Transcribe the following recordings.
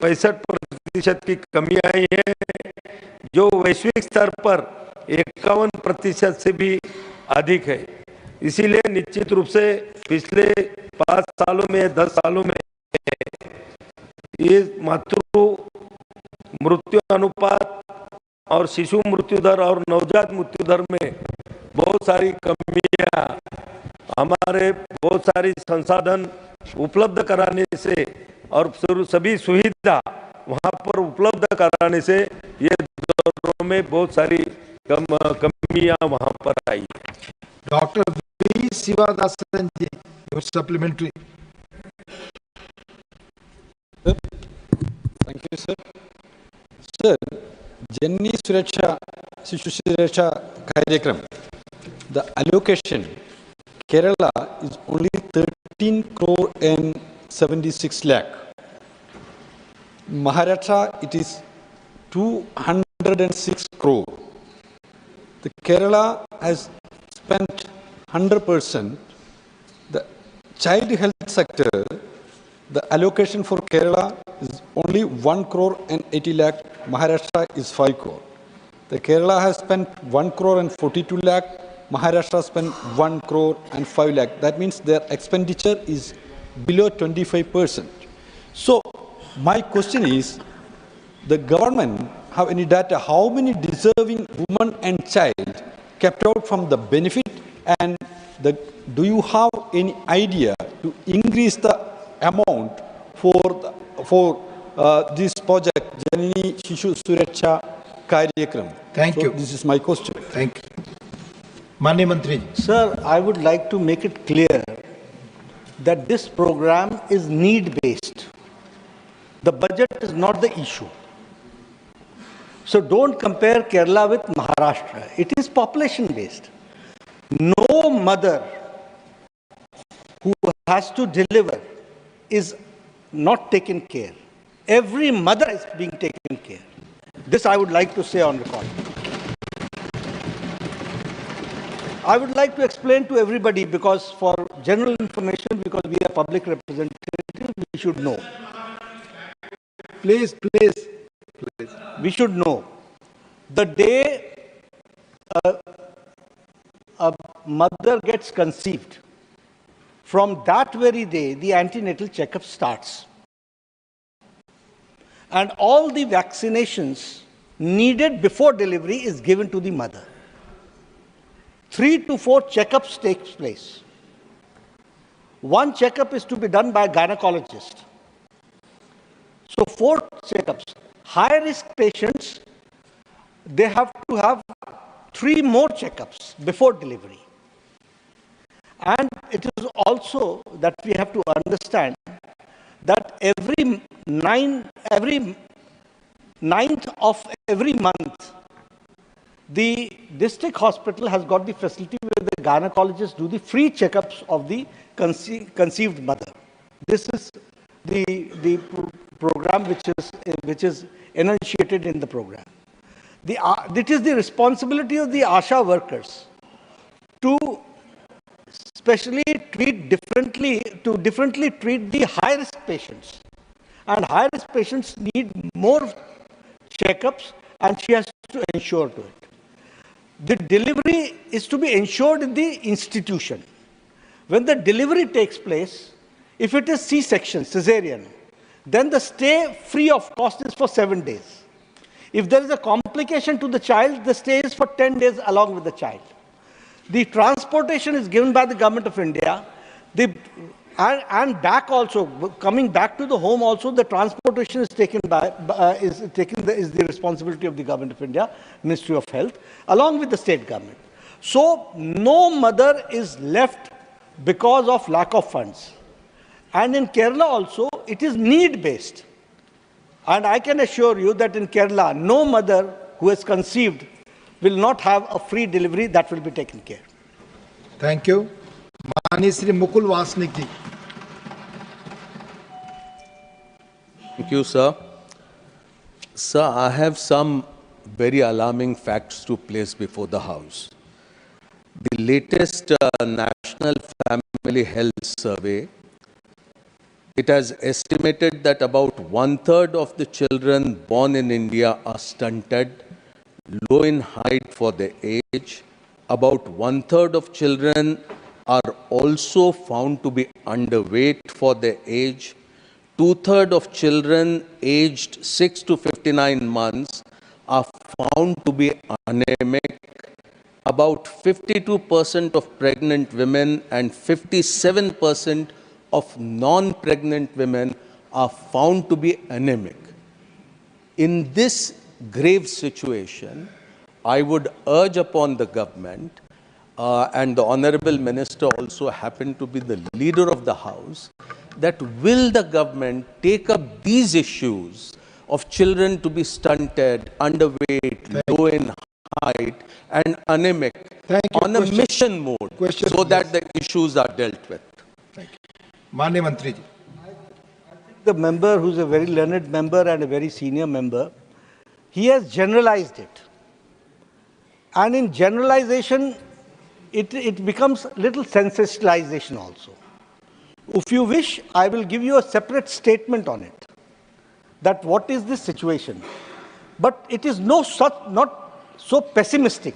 65% की कमी आई है, जो वैश्विक स्तर पर 51% से भी अधिक है। इसीलिए निश्चित रूप से पिछले 5 सालों में 10 सालों में ये मातृ मृत्यु अनुपात और शिशु मृत्यु दर और नवजात मृत्यु दर में बहुत सारी कमियां, हमारे बहुत सारी संसाधन उपलब्ध कराने से और सभी सुविधा वहां पर उपलब्ध कराने से ये दरों में बहुत सारी कमियां वहां पर आई। Doctor V Shivadasan ji, your supplementary. Thank you, sir. Sir, Janni Suraksha, Shishu Suraksha Karyakram, the allocation, Kerala is only 13 crore and 76 lakh. Maharashtra, it is 206 crore. The Kerala has spent 100%. The child health sector, the allocation for Kerala is only 1 crore and 80 lakh. Maharashtra is 5 crore. The Kerala has spent 1 crore and 42 lakh. Maharashtra spent 1 crore and 5 lakh. That means their expenditure is below 25%. So my question is, the government have any data how many deserving women and child kept out from the benefit, and do you have any idea to increase the amount for this project, Janani Shishu Suraksha Karyakram? Thank you. This is my question. Thank you. Mani Mantri. Sir, I would like to make it clear that this program is need-based. The budget is not the issue. So don't compare Kerala with Maharashtra. It is population-based. No mother who has to deliver is not taken care. Every mother is being taken care. This I would like to say on record. I would like to explain to everybody, because for general information, because we are public representatives, we should know. Please. We should know. The day a mother gets conceived, from that very day, the antenatal checkup starts. And all the vaccinations needed before delivery is given to the mother. 3 to 4 checkups takes place. One checkup is to be done by a gynecologist. So 4 checkups. High-risk patients, they have to have 3 more checkups before delivery. And it is also that we have to understand that every 9th of every month, the district hospital has got the facility where the gynecologists do the free checkups of the conceived mother. This is the program which is enunciated in the program. It is the responsibility of the ASHA workers to specially treat differently treat the high-risk patients. And high-risk patients need more checkups, and she has to ensure to it. The delivery is to be ensured in the institution. When the delivery takes place, if it is C-section, cesarean, then the stay free of cost is for 7 days. If there is a complication to the child, the stay is for 10 days along with the child. The transportation is given by the Government of India. And back also, coming back to the home also, the transportation is is the responsibility of the Government of India, Ministry of Health, along with the state government. So no mother is left because of lack of funds. And in Kerala also, it is need-based. And I can assure you that in Kerala, no mother who has conceived will not have a free delivery. That will be taken care. Thank you. Mani Sri Mukul Vasnik ji. Thank you, sir. Sir, I have some very alarming facts to place before the House. The latest National Family Health Survey it has estimated that about 1/3 of the children born in India are stunted, low in height for their age. About 1/3 of children are also found to be underweight for their age. 2/3 of children aged 6 to 59 months are found to be anemic. About 52% of pregnant women and 57% of non-pregnant women are found to be anemic. In this grave situation, I would urge upon the government, and the Honorable Minister also happened to be the leader of the House, that will the government take up these issues of children to be stunted, underweight, low in height, and anemic Thank you. on a mission mode so that the issues are dealt with. माननीय मंत्री जी, The member, who's a very learned member and a very senior member, he has generalized it. And in generalization, it becomes little sensationalization also. If you wish, I will give you a separate statement on it, that what is this situation. But it is not so pessimistic.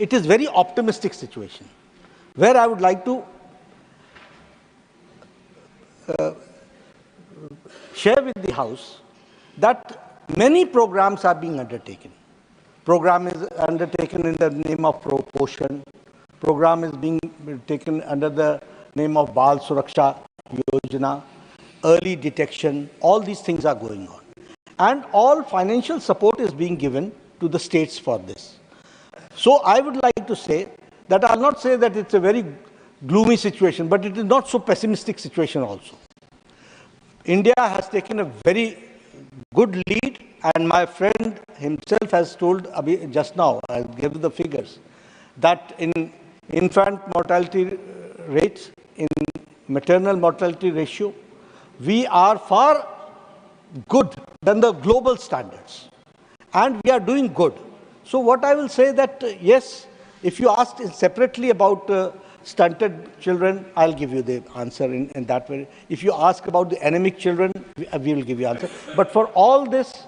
It is very optimistic situation, where I would like to share with the House that many programs are being undertaken. Program is undertaken in the name of proportion. Program is being taken under the name of Bal Suraksha Yojana, early detection. All these things are going on. And all financial support is being given to the states for this. So I would like to say that I'll not say that it's a very gloomy situation, but it is not so pessimistic situation also. India has taken a very good lead, and my friend himself has told just now, I gave the figures, that in infant mortality rates, in maternal mortality ratio, we are far good than the global standards, and we are doing good. So what I will say that, yes, if you asked separately about stunted children, I'll give you the answer in that way. If you ask about the anemic children, we will give you answer. But for all this,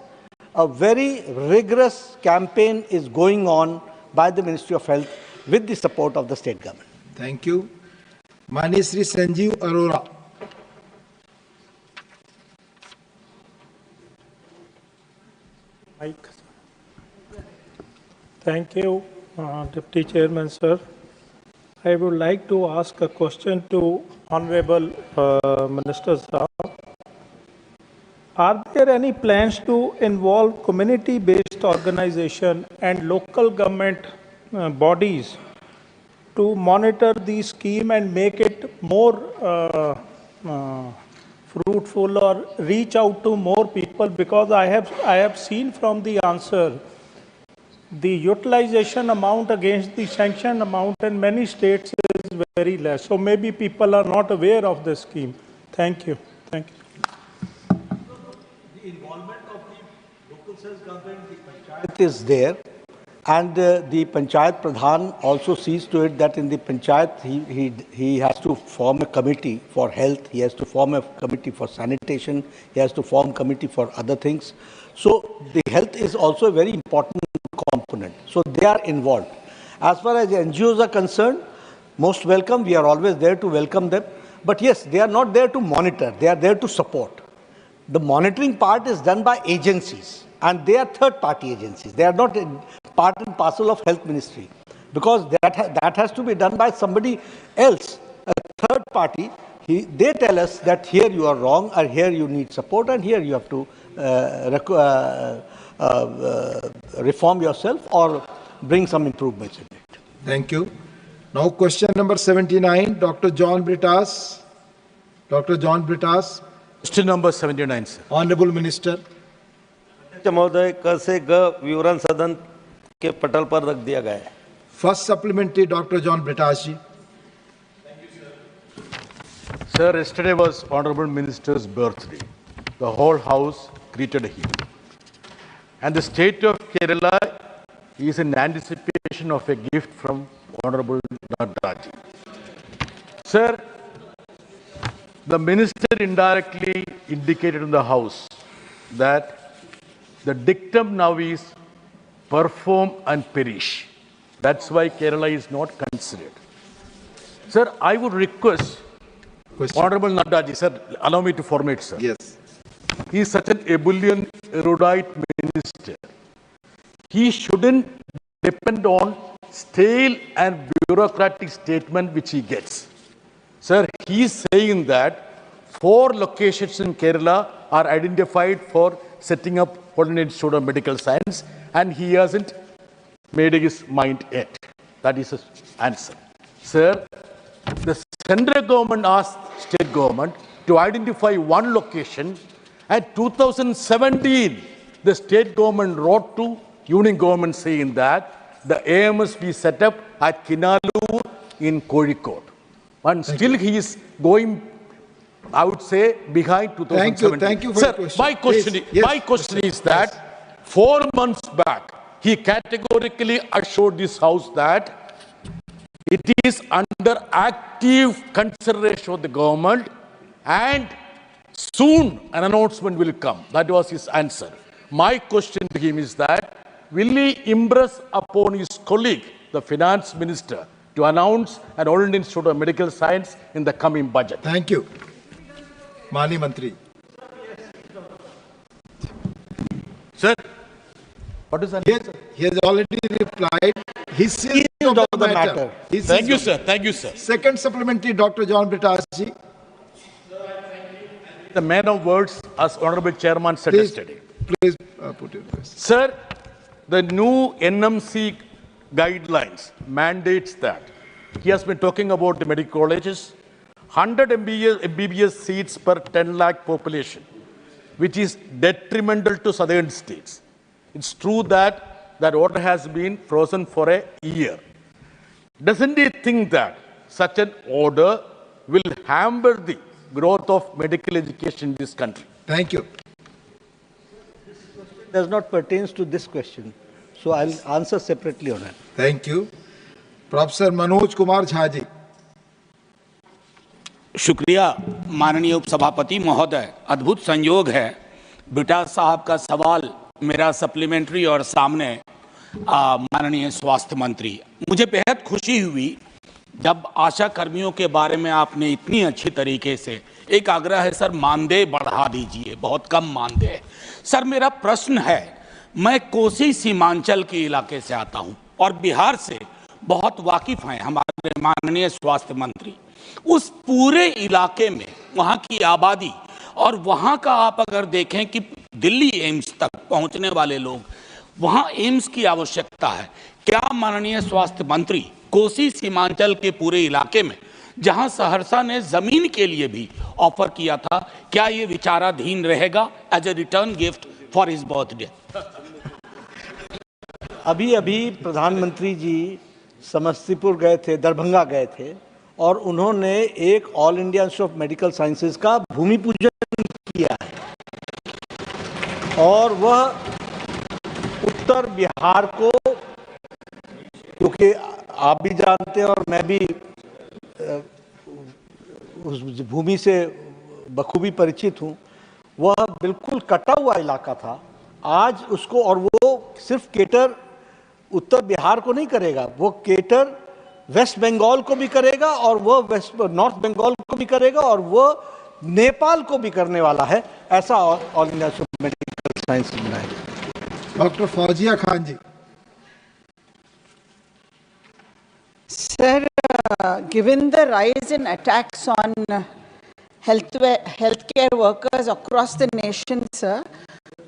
a very rigorous campaign is going on by the Ministry of Health with the support of the state government. thank you. माननीय Shri Sanjeev Arora, Thank you, Deputy Chairman, sir. I would like to ask a question to Honorable Minister Sabha. Are there any plans to involve community-based organization and local government bodies to monitor the scheme and make it more fruitful or reach out to more people? Because I have seen from the answer the utilization amount against the sanction amount in many states is very less. So maybe people are not aware of this scheme. Thank you. Thank you. The involvement of the local self-government, the panchayat is there, and the panchayat pradhan also sees to it that in the panchayat he has to form a committee for health, he has to form a committee for sanitation, he has to form committee for other things. So the health is also a very important component. So they are involved. As far as the NGOs are concerned, most welcome. We are always there to welcome them. But yes, they are not there to monitor. They are there to support. The monitoring part is done by agencies, and they are third-party agencies. They are not part and parcel of Health Ministry, because that has to be done by somebody else, a third party. They tell us that here you are wrong, or here you need support, and here you have to reform yourself or bring some improvements in it. thank you. Now question number 79, Dr. John Britas. Dr. John Britas, Question number 79, sir. Honorable Minister. अध्यक्ष महोदय, क से ग विवरण सदन के पटल पर रख दिया गया है. First supplementary, Dr. John Britas ji. Sir, yesterday was Honorable Minister's birthday. The whole House greeted him. And the state of Kerala is in anticipation of a gift from Honorable Rajya. Sir, The minister indirectly indicated in the House that the dictum now is perform and perish. That's why Kerala is not considered. Sir, I would request Honorable Naddaji, sir, allow me to formate, sir. Yes. He is such an ebullient, erudite minister. He shouldn't depend on stale and bureaucratic statement which he gets. Sir, he is saying that 4 locations in Kerala are identified for setting up Holy Institute of Medical Science, and he hasn't made his mind yet. That is his answer. Sir, the central government asked state government to identify 1 location. At 2017, the state government wrote to union government saying that the AIIMS be set up at Kinalur in Kozhikode. And still he is going, I would say, behind 2017. Thank you for Sir, your question. my question is that 4 months back, he categorically assured this House that it is under active consideration of the government and soon an announcement will come. That was his answer. My question to him is that, will he impress upon his colleague, the finance minister, to announce an All Indian Institute of Medical Science in the coming budget? Thank you. Mani Mantri. Sir, what is that? He has already replied. He sees the matter. Thank you, sir. Thank you, sir. Second supplementary, Dr. John Britas ji. The man of words, as Honorable Chairman said yesterday. Please put your question. Sir, the new NMC guidelines mandates that. He has been talking about the medical colleges, 100 MBBS seats per 10 lakh population, which is detrimental to southern states. It's true that that order has been frozen for a year. Doesn't he think that such an order will hamper the growth of medical education in this country? Thank you. Does not pertains to this question. So I'll answer separately on it. Thank you. Professor Manoj Kumar Jha ji. शुक्रिया माननीय उपसभापति महोदय। अद्भुत संयोग है, beta साहब का सवाल मेरा सप्लीमेंट्री और सामने माननीय स्वास्थ्य मंत्री। मुझे बेहद खुशी हुई जब आशा कर्मियों के बारे में आपने इतनी अच्छी तरीके से, एक आग्रह है सर, मानदेय बढ़ा दीजिए, बहुत कम मानदेय। सर मेरा प्रश्न है, मैं कोसी सीमांचल के इलाके से आता हूं और बिहार से बहुत वाकिफ हैं हमारे माननीय स्वास्थ्य मंत्री। उस पूरे इलाके में वहां की आबादी और वहां का आप अगर देखें कि दिल्ली एम्स तक पहुंचने वाले लोग, वहां एम्स की आवश्यकता है। क्या माननीय स्वास्थ्य मंत्री कोसी सीमांचल के पूरे इलाके में, जहां सहरसा ने जमीन के लिए भी ऑफर किया था, क्या ये विचाराधीन रहेगा as a return gift for his birthday? अभी प्रधानमंत्री जी समस्तीपुर गए थे, दरभंगा गए थे और उन्होंने एक all India institute of medical sciences का भूमि पूजन किया है और वह उत्तर बिहार को, क्योंकि आप भी जानते हैं और मैं भी उस भूमि से बखूबी परिचित हूँ, वह बिल्कुल कटा हुआ इलाका था। आज उसको, और वो सिर्फ केटर उत्तर बिहार को नहीं करेगा, वो केटर वेस्ट बंगाल को भी करेगा और वो नॉर्थ बंगाल को भी करेगा और वो नेपाल को भी करने वाला है। ऐसा ऑल इंडिया मेडिकल साइंस बनाएगा। Doctor Fauzia Khan ji. Sir, given the rise in attacks on healthcare workers across the nation, sir,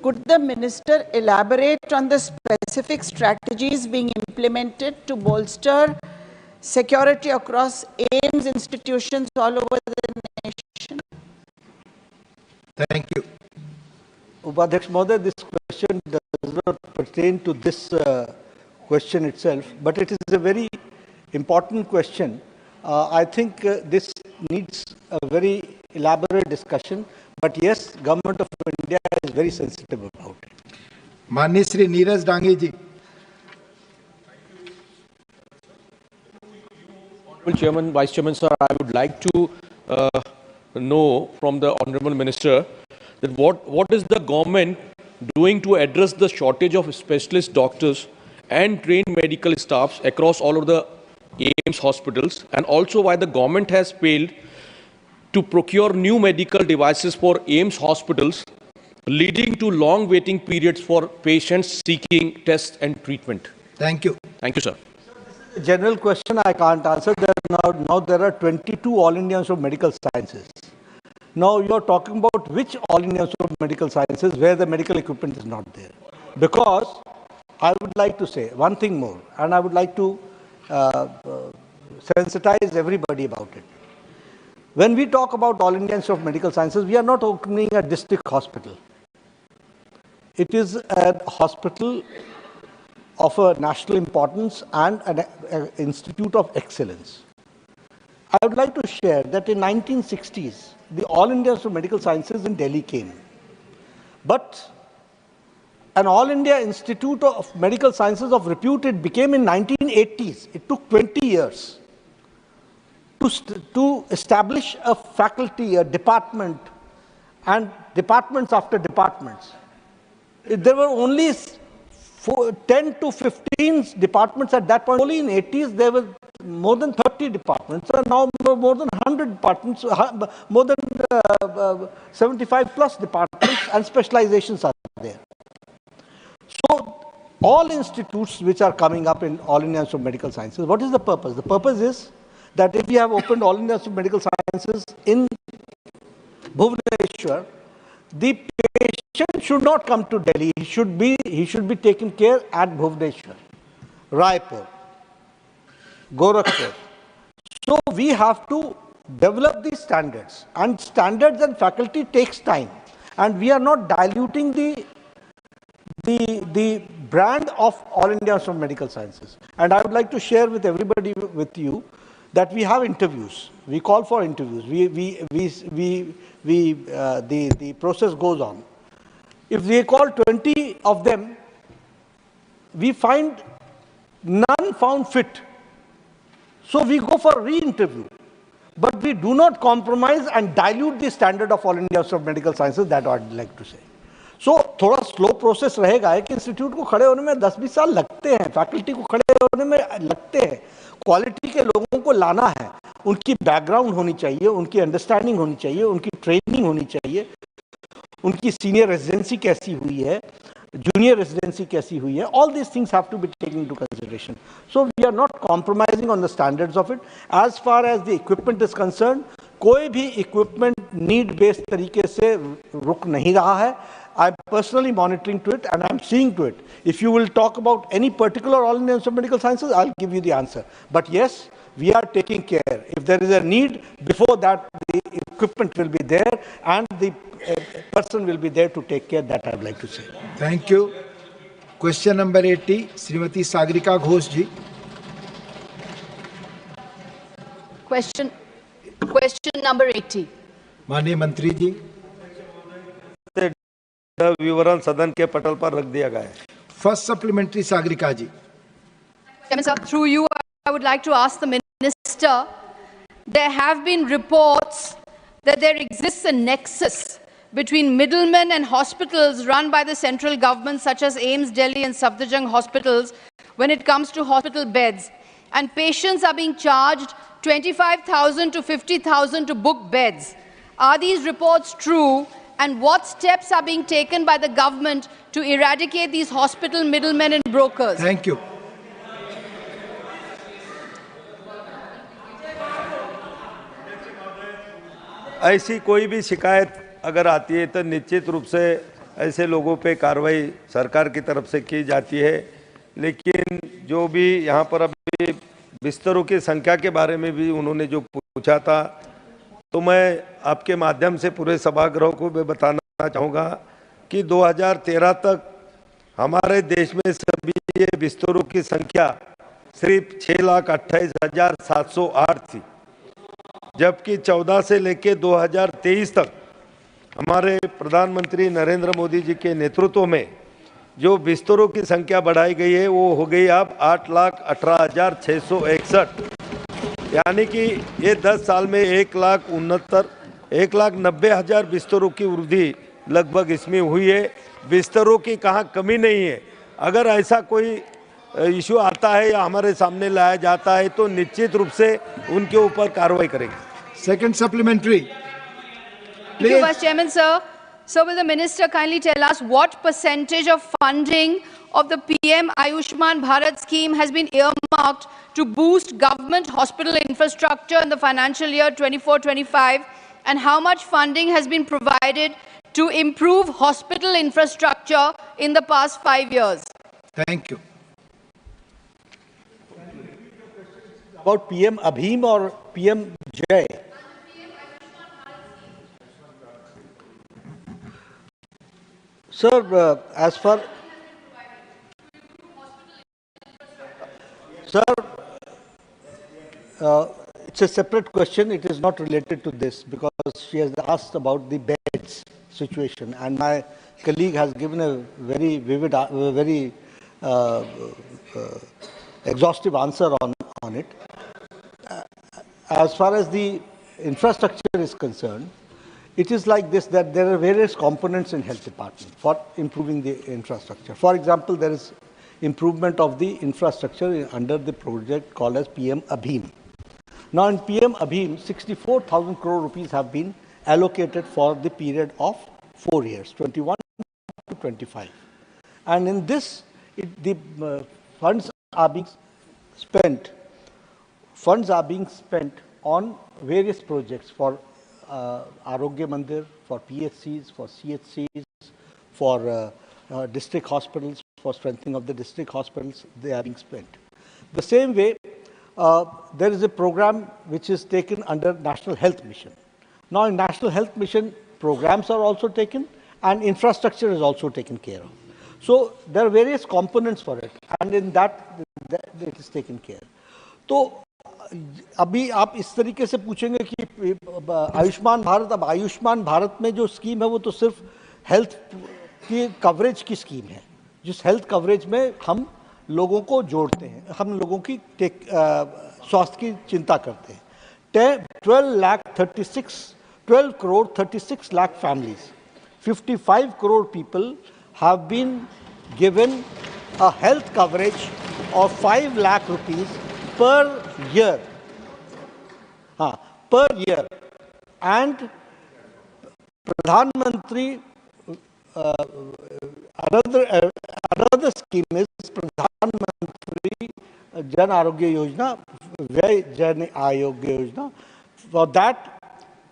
could the minister elaborate on the specific strategies being implemented to bolster security across AIIMS institutions all over the nation? Thank you. Upadhyaksh Mahoday, this question does not pertain to this question itself, but it is a very important question. I think this needs a very elaborate discussion, but yes, Government of India is very sensitive about it. माननीय श्री नीरज डांगे जी। Chairman, Vice Chairman, sir, I would like to know from the Honorable Minister that what is the government doing to address the shortage of specialist doctors and trained medical staffs across all of the AIIMS hospitals, and also why the government has failed to procure new medical devices for AIIMS hospitals, leading to long waiting periods for patients seeking tests and treatment. Thank you. Thank you, sir. General question I can't answer. Now there are 22 All Indians of Medical Sciences. Now you are talking about which All Indians of Medical Sciences where the medical equipment is not there. Because I would like to say one thing more, and I would like to sensitize everybody about it. When we talk about All Indians of Medical Sciences, we are not opening a district hospital. It is a hospital of a national importance and an institute of excellence. I would like to share that in 1960s, the All Indians of Medical Sciences in Delhi came. But an All India Institute of Medical Sciences of repute it became in 1980s. It took 20 years to establish a faculty, a department, and departments after departments. There were only 10 to 15 departments at that point. Only in 80s there were more than 30 departments, and now more than 100 departments, more than 75 plus departments and specializations are there. So all institutes which are coming up in All Indians of Medical Sciences, what is the purpose? The purpose is that if we have opened All Indians of Medical Sciences in Bhubaneswar, the patient should not come to Delhi. He should be taken care at Bhubaneswar, Raipur, Gorakhpur. So we have to develop these standards, and standards and faculty takes time, and we are not diluting the brand of All Indians of Medical Sciences. And I would like to share with everybody, with you, that we have interviews. We call for interviews. The process goes on. If we call 20 of them, we find none found fit. So we go for re-interview. But we do not compromise and dilute the standard of All Indians of Medical Sciences, that I'd like to say. So थोड़ा slow process रहेगा है कि institute को खड़े होने में 10-20 साल लगते हैं, फैकल्टी को खड़े होने में लगते हैं, क्वालिटी के लोगों को लाना है, उनकी बैकग्राउंड होनी चाहिए, उनकी अंडरस्टैंडिंग होनी चाहिए, उनकी ट्रेनिंग होनी चाहिए, उनकी सीनियर रेजिडेंसी कैसी हुई है, junior residency कैसी हुई है, all these things have to be taken into consideration. So we are not compromising on the standards of it. As far as the equipment is concerned, कोई भी equipment need based तरीके से रुक नहीं रहा है. I'm personally monitoring to it and I'm seeing to it. If you will talk about any particular All Indians of Medical Sciences, I'll give you the answer. But yes, we are taking care. If there is a need, before that, the equipment will be there and the person will be there to take care. That I would like to say. Thank you. Question number 80, Srimati Sagarika Ghosh ji. Question number 80. माननीय मंत्री जी. विवरण सदन के पटल पर रख दिया गया है. First supplementary, Sagarika ji. Chairman sir, through you, I would like to ask the Minister, there have been reports that there exists a nexus between middlemen and hospitals run by the central government, such as AIIMS Delhi and Safdarjung hospitals, when it comes to hospital beds. And patients are being charged 25,000 to 50,000 to book beds. Are these reports true? And what steps are being taken by the government to eradicate these hospital middlemen and brokers? Thank you. ऐसी कोई भी शिकायत अगर आती है तो निश्चित रूप से ऐसे लोगों पे कार्रवाई सरकार की तरफ से की जाती है. लेकिन जो भी यहाँ पर अभी बिस्तरों की संख्या के बारे में भी उन्होंने जो पूछा था, तो मैं आपके माध्यम से पूरे सभागृह को भी बताना चाहूँगा कि 2013 तक हमारे देश में सभी ये बिस्तरों की संख्या सिर्फ 6,28,708 थी, जबकि 14 से लेकर 2023 तक हमारे प्रधानमंत्री नरेंद्र मोदी जी के नेतृत्व में जो बिस्तरों की संख्या बढ़ाई गई है वो हो गई अब 8,18,661, यानी कि ये 10 साल में 1,69,000 1,90,000 बिस्तरों की वृद्धि लगभग इसमें हुई है। बिस्तरों की कहाँ कमी नहीं है। अगर ऐसा कोई इशू आता है या हमारे सामने लाया जाता है तो निश्चित रूप से उनके ऊपर कार्रवाई करेंगे। Second supplementary. Thank you, Vice Chairman, sir. So will the minister kindly tell us what percentage of funding of the PM Ayushman Bharat scheme has been earmarked to boost government hospital infrastructure in the financial year 24-25, and how much funding has been provided to improve hospital infrastructure in the past 5 years? Thank you. About PM Abhim or PM Jay? Sir, as far... Sir, it's a separate question. It is not related to this because she has asked about the beds situation, and my colleague has given a very vivid, very exhaustive answer on it. As far as the infrastructure is concerned, it is like this, that there are various components in health department for improving the infrastructure. For example, there is improvement of the infrastructure under the project called as PM Abhim. Now in PM Abhim, 64,000 crore rupees have been allocated for the period of 4 years, 21 to 25. And in this, the funds are being spent on various projects for Arogya Mandir, for PHCs, for CHCs, for district hospitals, for strengthening of the district hospitals. They are being spent. The same way, there is a program which is taken under National Health Mission. Now in National Health Mission, programs are also taken and infrastructure is also taken care of. So there are various components for it, and in that it is taken care. So अभी आप इस तरीके से पूछेंगे कि आयुष्मान भारत, अब आयुष्मान भारत में जो स्कीम है वो तो सिर्फ हेल्थ की कवरेज की स्कीम है, जिस हेल्थ कवरेज में हम लोगों को जोड़ते हैं, हम लोगों की स्वास्थ्य की चिंता करते हैं. 12 crore 36 lakh families, 55 crore people have been given a health coverage of 5 lakh rupees per year. Per year. And Pradhan Mantri, another scheme is Pradhan Mantri Jan Arogya Yojana, Vyay Jan Arogya Yojana. For that,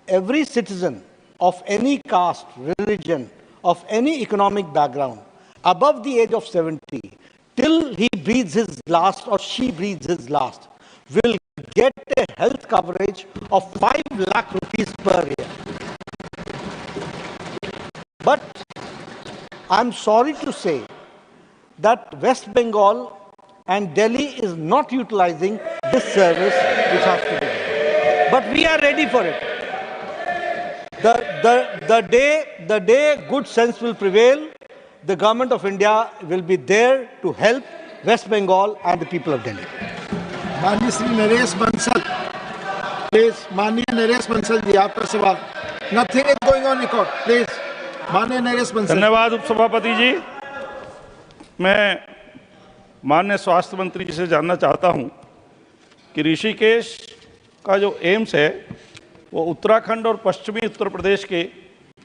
every citizen of any caste, religion, of any economic background, above the age of 70, till he breathes his last or she breathes his last, will get a health coverage of 5 lakh rupees per year. But I'm sorry to say that West Bengal and Delhi is not utilizing this service which has to be done. But we are ready for it. The day good sense will prevail, the government of India will be there to help West Bengal and the people of Delhi. माननीय Shri Naresh Bansal, please. माननीय नरेश बंसल जी, आपका सवाल. Nothing is going on record, please. माननीय नरेश बंसल. धन्यवाद उपसभापति जी. मैं माननीय स्वास्थ्य मंत्री जी से जानना चाहता हूं कि ऋषिकेश का जो एम्स है वो उत्तराखंड और पश्चिमी उत्तर प्रदेश के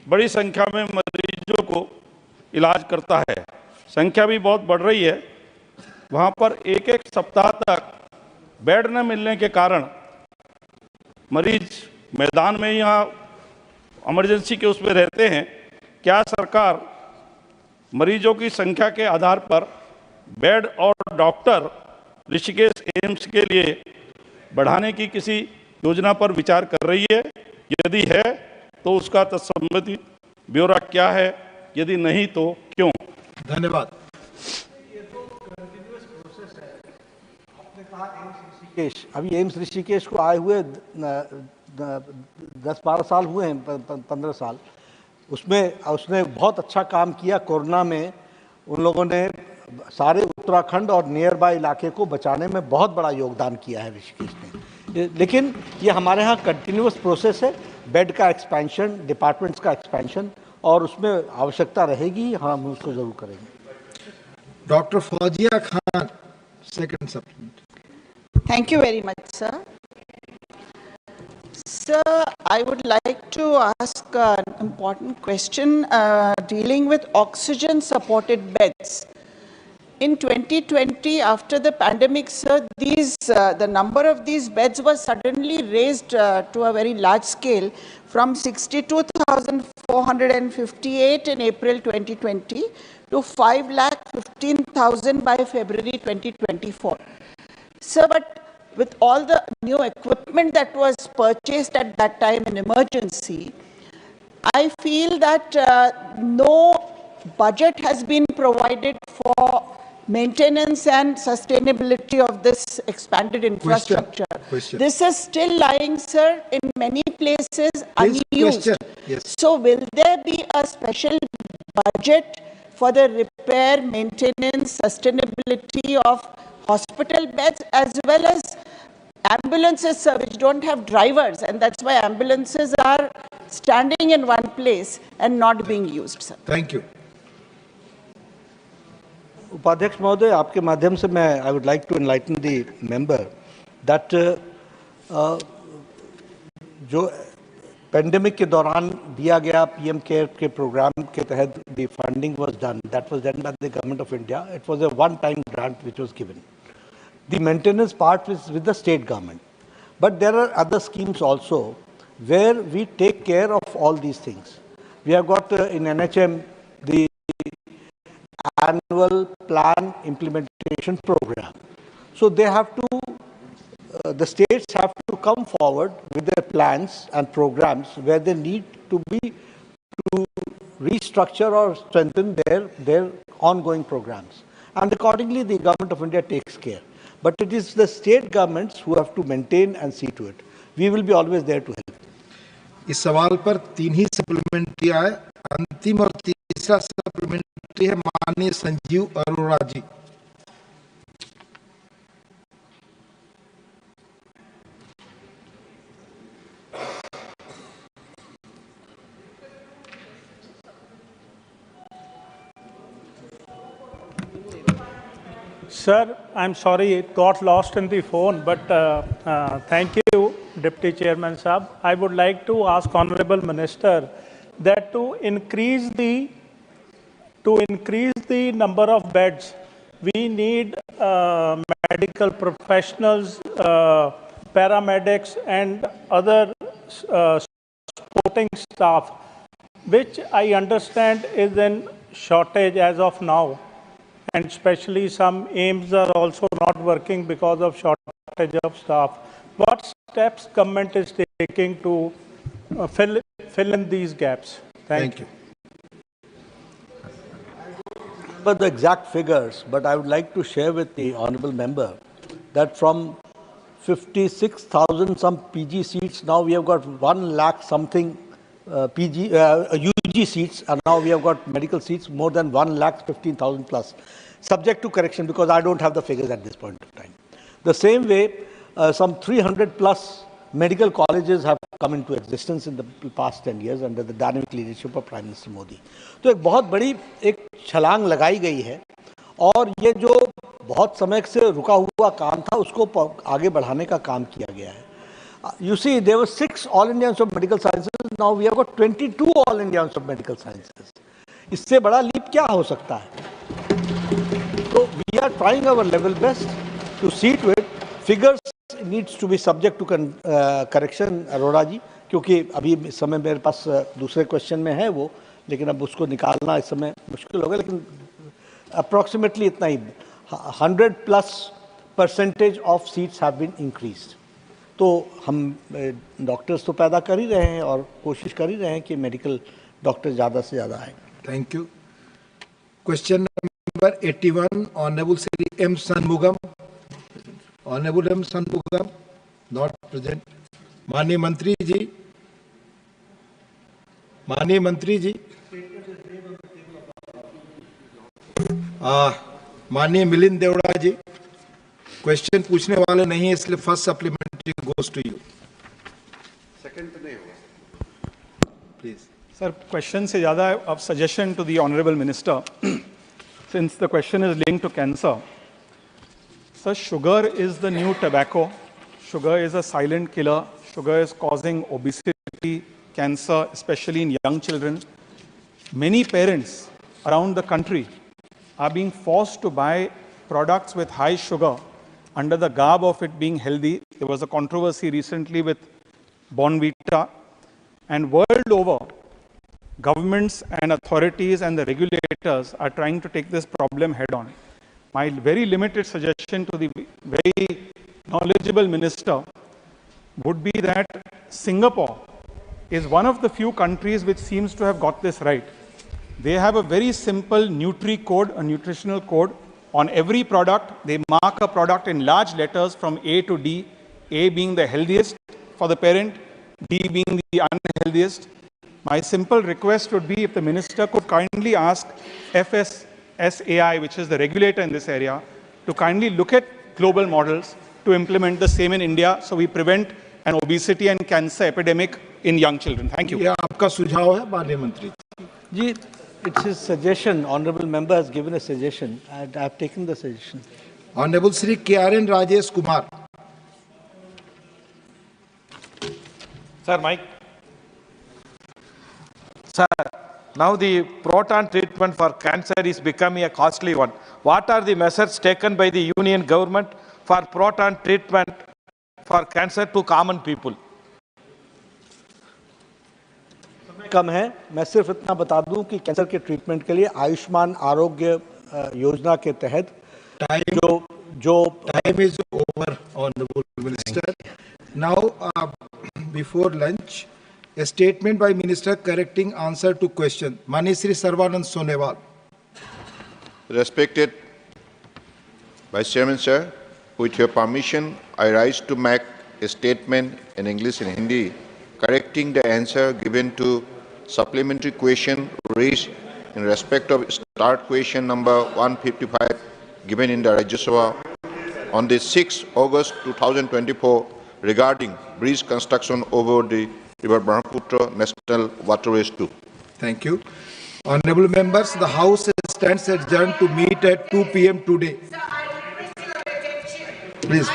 बड़ी संख्या में मरीजों को इलाज करता है. संख्या भी बहुत बढ़ रही है. वहाँ पर एक सप्ताह तक बेड न मिलने के कारण मरीज मैदान में यहाँ इमरजेंसी के उसमें रहते हैं. क्या सरकार मरीजों की संख्या के आधार पर बेड और डॉक्टर ऋषिकेश एम्स के लिए बढ़ाने की किसी योजना पर विचार कर रही है? यदि है तो उसका तत्संबंधी ब्यौरा क्या है? यदि नहीं तो क्यों? धन्यवाद. अभी एम्स ऋषिकेश को आए हुए 10-12 साल हुए हैं, 15 साल. उसने बहुत अच्छा काम किया. कोरोना में उन लोगों ने सारे उत्तराखंड और नियर बाय इलाके को बचाने में बहुत बड़ा योगदान किया है ऋषिकेश ने. लेकिन ये हमारे यहाँ कंटिन्यूअस प्रोसेस है, बेड का एक्सपेंशन, डिपार्टमेंट्स का एक्सपेंशन, और उसमें आवश्यकता रहेगी, हम उसको जरूर करेंगे। Doctor Fauzia Khan, second supplement. Thank you very much, sir. Sir, I would like to ask an important question dealing with oxygen-supported beds. In 2020, after the pandemic, sir, the number of these beds was suddenly raised to a very large scale from 62,458 in April 2020 to 5,15,000 by February 2024. Sir, but with all the new equipment that was purchased at that time in emergency, I feel that no budget has been provided for maintenance and sustainability of this expanded infrastructure. Question. This is still lying, sir, in many places unused. Yes. So will there be a special budget for the repair, maintenance, sustainability of hospital beds as well as ambulances, sir, which don't have drivers, and that's why ambulances are standing in one place and not being used, sir. Thank you. उपाध्यक्ष महोदय, आपके माध्यम से मैं I would like to enlighten the member that जो pandemic के दौरान दिया गया पीएम केयर के प्रोग्राम के तहत the funding was done, that was done by the government of India. It was a one time grant which was given. The maintenance part is with the state government. But there are other schemes also where we take care of all these things. We have got in NHM the annual plan implementation program. So they have to, the states have to come forward with their plans and programs where they need to restructure or strengthen their ongoing programs. And accordingly, the government of India takes care. But it is the state governments who have to maintain and see to it. We will be always there to help. इस सवाल पर 3 ही supplementary आए. अंतिम और तीसरा supplementary है माननीय संजीव अरोड़ा जी. Sir, I'm sorry it got lost in the phone, but thank you, Deputy Chairman Sahab. I would like to ask Honorable Minister that to increase the number of beds, we need medical professionals, paramedics, and other supporting staff, which I understand is in shortage as of now. And especially some AIIMS are also not working because of shortage of staff. What steps government is taking to fill in these gaps? Thank you. But the exact figures, but I would like to share with the honorable member that from 56,000 some PG seats, now we have got 1 lakh something UG seats, and now we have got medical seats more than 1,15,000 plus. Subject to correction because I don't have the figures at this point of time. The same way, some 300 plus medical colleges have come into existence in the past 10 years under the dynamic leadership of Prime Minister Modi. तो एक बहुत बड़ी एक छलांग लगाई गई है और ये जो बहुत समय से रुका हुआ काम था उसको आगे बढ़ाने का काम किया गया है. You see, there were 6 All Indians of Medical Sciences. Now we have got 22 All Indians of Medical Sciences. इससे बड़ा लीप क्या हो सकता है? So we are trying our level best to see to it. Figures needs to be subject to correction, Arora जी, क्योंकि अभी इस समय मेरे पास दूसरे क्वेश्चन में है वो, लेकिन अब उसको निकालना इस समय मुश्किल होगा, लेकिन approximately इतना ही 100% of seats have been increased. तो हम डॉक्टर्स तो पैदा कर ही रहे हैं और कोशिश कर ही रहे हैं कि मेडिकल डॉक्टर ज़्यादा से ज़्यादा आए. Thank you. Question number 81, honourable Shri M Shanmugam. Honourable M Shanmugam not present. माननीय मंत्री जी, माननीय मिलिंद देवड़ा जी, क्वेश्चन पूछने वाले नहीं है इसलिए first supplementary question goes to you. Please. Sir, question se zyada of suggestion to the Honorable Minister. Since the question is linked to cancer. Sir, sugar is the new tobacco. Sugar is a silent killer. Sugar is causing obesity, cancer, especially in young children. Many parents around the country are being forced to buy products with high sugar under the garb of it being healthy. There was a controversy recently with Bonvita. And world over, governments and authorities and the regulators are trying to take this problem head on. My very limited suggestion to the very knowledgeable minister would be that Singapore is one of the few countries which seems to have got this right. They have a very simple Nutri code, a nutritional code. On every product, they mark a product in large letters from A to D, A being the healthiest for the parent, D being the unhealthiest. My simple request would be if the minister could kindly ask FSSAI, which is the regulator in this area, to kindly look at global models to implement the same in India so we prevent an obesity and cancer epidemic in young children. Thank you. Yeah, आपका सुझाव है माननीय मंत्री जी, it's his suggestion. Honorable member has given a suggestion and I have taken the suggestion. Honorable Sri KRN Rajesh Kumar. Sir, Mike. Sir, now the proton treatment for cancer is becoming a costly one. What are the measures taken by the union government for proton treatment for cancer to common people? कम है, मैं सिर्फ इतना बता दूं कि cancer के treatment के लिए आयुष्मान आरोग्य योजना के तहत जो time is over, Honorable Minister. Now, before lunch, a statement by Minister correcting answer to question. Mani Shri Sarvanand Sonewal. Respected Vice Chairman, sir, with your permission, I rise to make a statement in English and Hindi correcting the answer given to supplementary question raised in respect of start question number 155 given in the Rajya Sabha on the 6th August 2024 regarding bridge construction over the River Brahmaputra National Waterways 2. Thank you. Honorable members, the House stands adjourned to meet at 2 p.m. today. Please.